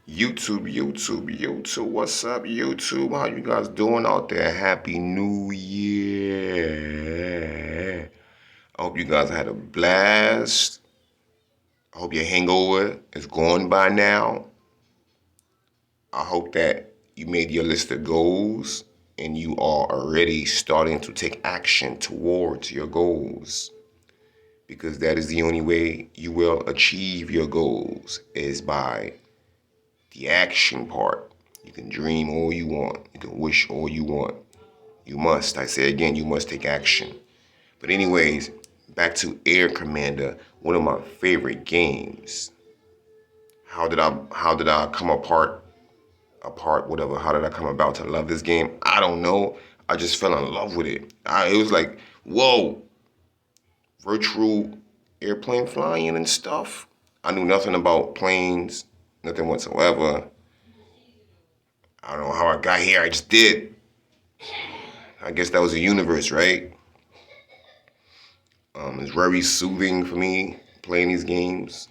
YouTube, what's up, YouTube? How you guys doing out there? Happy New Year. I hope you guys had a blast. I hope your hangover is gone by now. I hope that you made your list of goals and you are already starting to take action towards your goals, because that is the only way you will achieve your goals, is by the action part. You can dream all you want. You can wish all you want. You must, I say again, you must take action. But anyways, back to Air Commander, one of my favorite games. How did I come apart, whatever, how did I come about to love this game? I don't know. I just fell in love with it. It was like, whoa, virtual airplane flying and stuff. I knew nothing about planes, nothing whatsoever. I don't know how I got here, I just did. I guess that was the universe, right? It's very soothing for me, playing these games.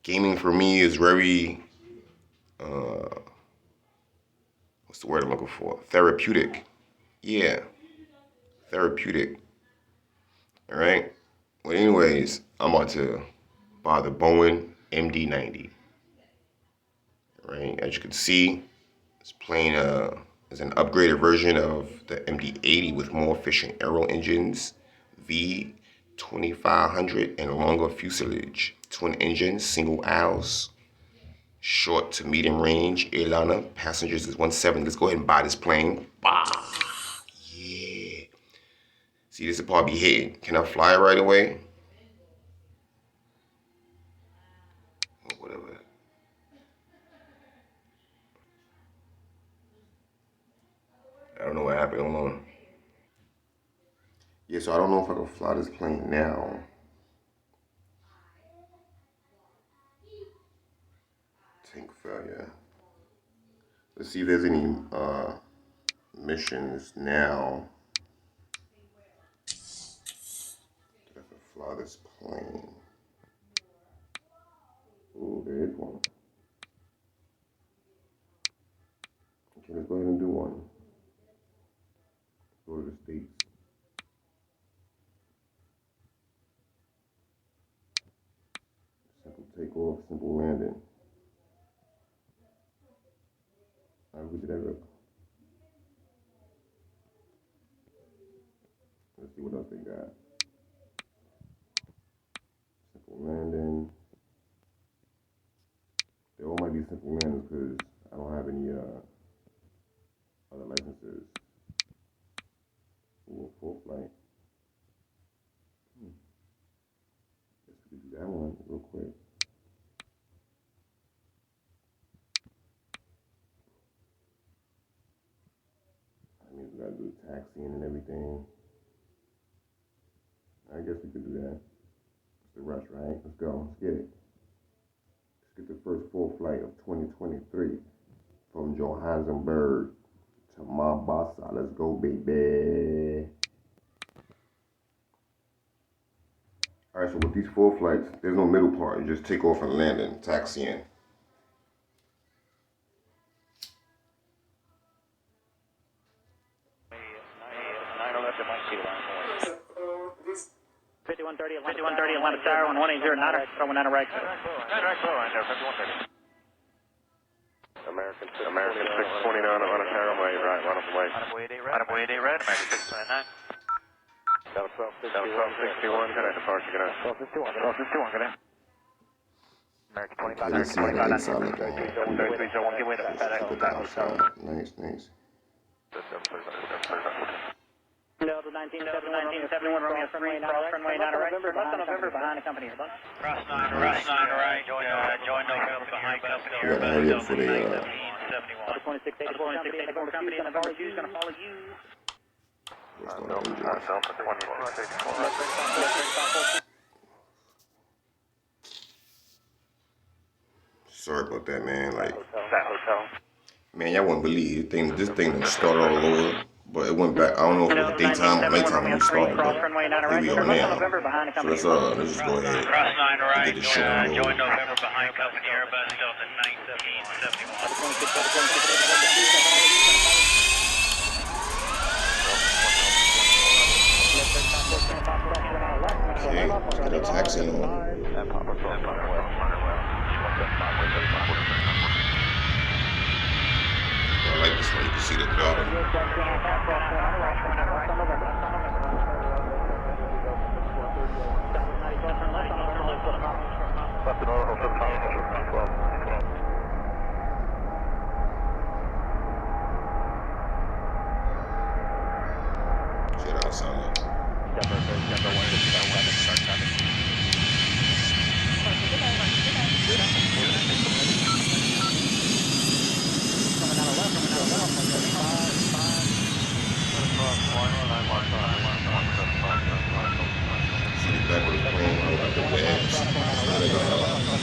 Gaming for me is very, what's the word I'm looking for? Therapeutic. Yeah, therapeutic. All right? Well, anyways, I'm about to buy the Boeing MD-90. All right? As you can see, it's playing is an upgraded version of the MD-80 with more efficient aero engines, V2500, and longer fuselage. Twin engines, single aisles, short to medium range airliner. Passengers is 170. Let's go ahead and buy this plane. Bah! Yeah. See, this will probably be hitting. Can I fly it right away? Or whatever. I don't know what happened. Hold on. Yeah, so I don't know if I can fly this plane now. Tank failure. Let's see if there's any missions now. That I can fly this plane. Ooh, there is one. Okay, let's go ahead and do one. Go to the States. Simple takeoff, simple landing. Alright, we did that real. Let's see what else they got. Simple landing. They all might be simple landings because I don't have any other licenses. Ooh, full flight. Guess we could do that one real quick. That means we gotta do the taxiing and everything. I guess we could do that. It's the rush, right? Let's go. Let's get it. Let's get the first full flight of 2023 from Johannesburg to Mombasa. Let's go, baby. All right, so with these full flights, there's no middle part. You just take off and land and taxi in. Atlanta Tower, 180 Niner, throwing Niner right. American 629 Atlanta Tower, way right, run up the way. Boeing MD red, American 629. South 61, good night, departure, good night. South 61, good night. American 25, Let's see how the inside look like. 3301, give way to FedEx. Put the outside. Nice. Delta 1971, Romeo 3, runway 9 right, November, behind the company. Cross 9 right, join November, behind company. You gotta hurry up for the 2684 company, and the RG is going to follow you. Delta 2684. Sorry about that, man. Like, That hotel. man, y'all wouldn't believe this thing done start all over. But it went back. I don't know if it was daytime or nighttime when we started, but here we are now. So let's just go ahead and get the show on roll. Join November behind company Airbus Delta 1971. Okay, let's get our taxi on. I like this one. You can see the throttle. Shit out, sound like. See the back of the plane, I got the gas. So they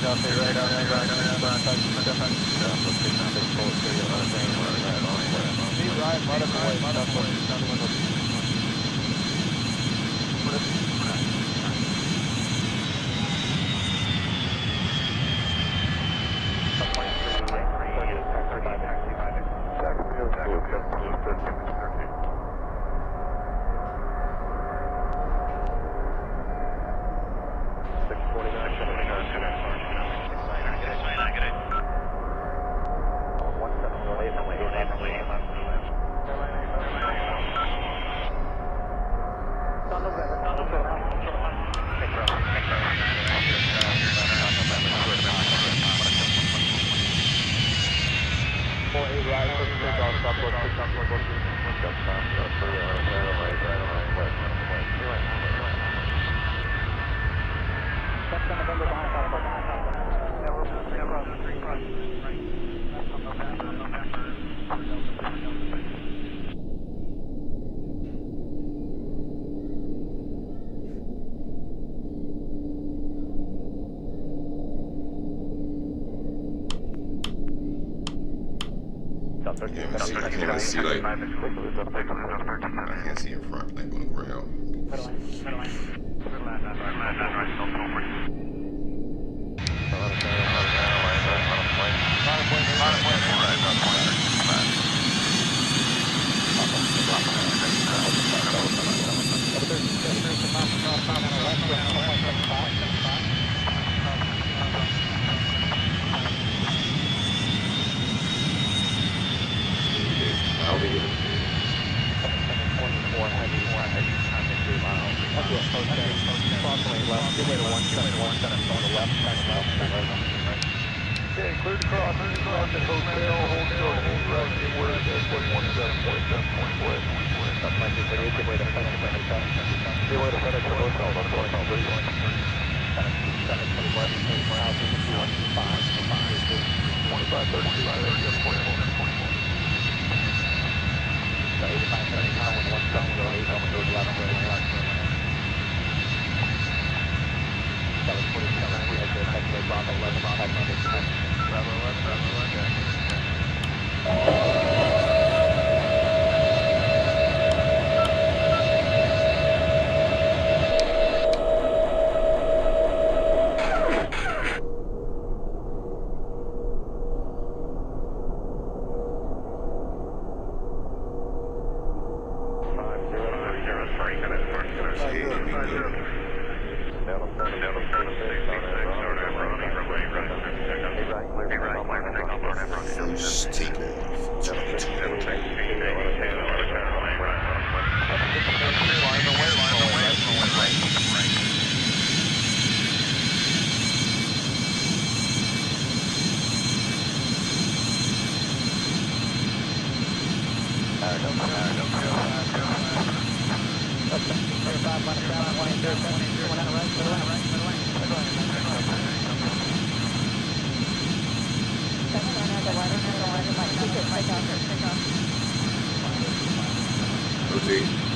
got I can't even see, like, I can't see in front, like on the ground. First takeoff, 22. Rotate.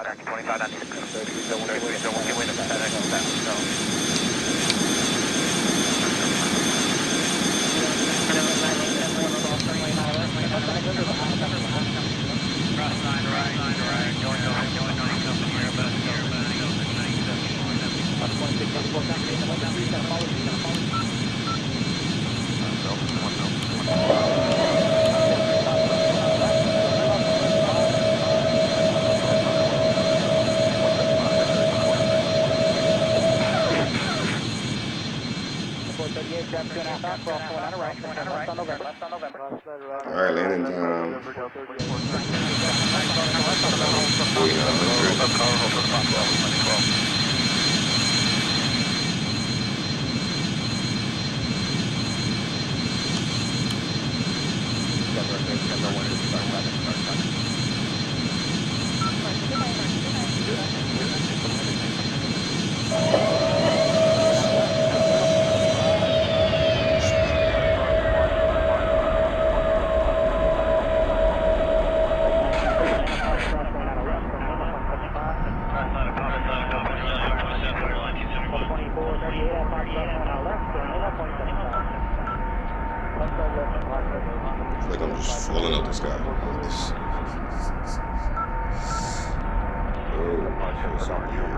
American 25, 33, so 1 can win up Alright, landing time. 4900. Like I'm just falling out the sky. Oh, that's so weird.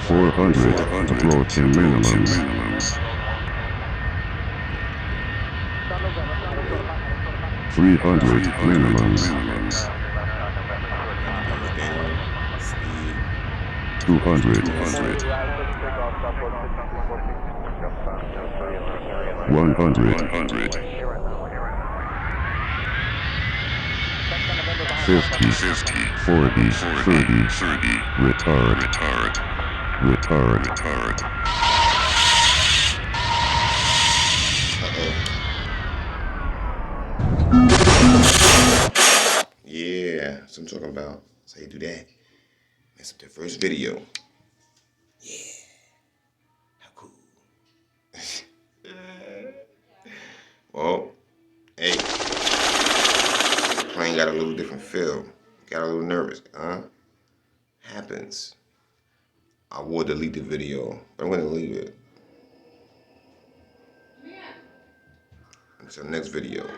400, approaching minimums. 300, minimums. 200, 100, 50, 40, 30, retard. Yeah, that's what I'm talking about. That's how you do that. Mess up their first video. Yeah. How cool. Well, hey. The plane got a little different feel. Got a little nervous, huh? Happens. I will delete the video, but I'm gonna leave it. Until next video.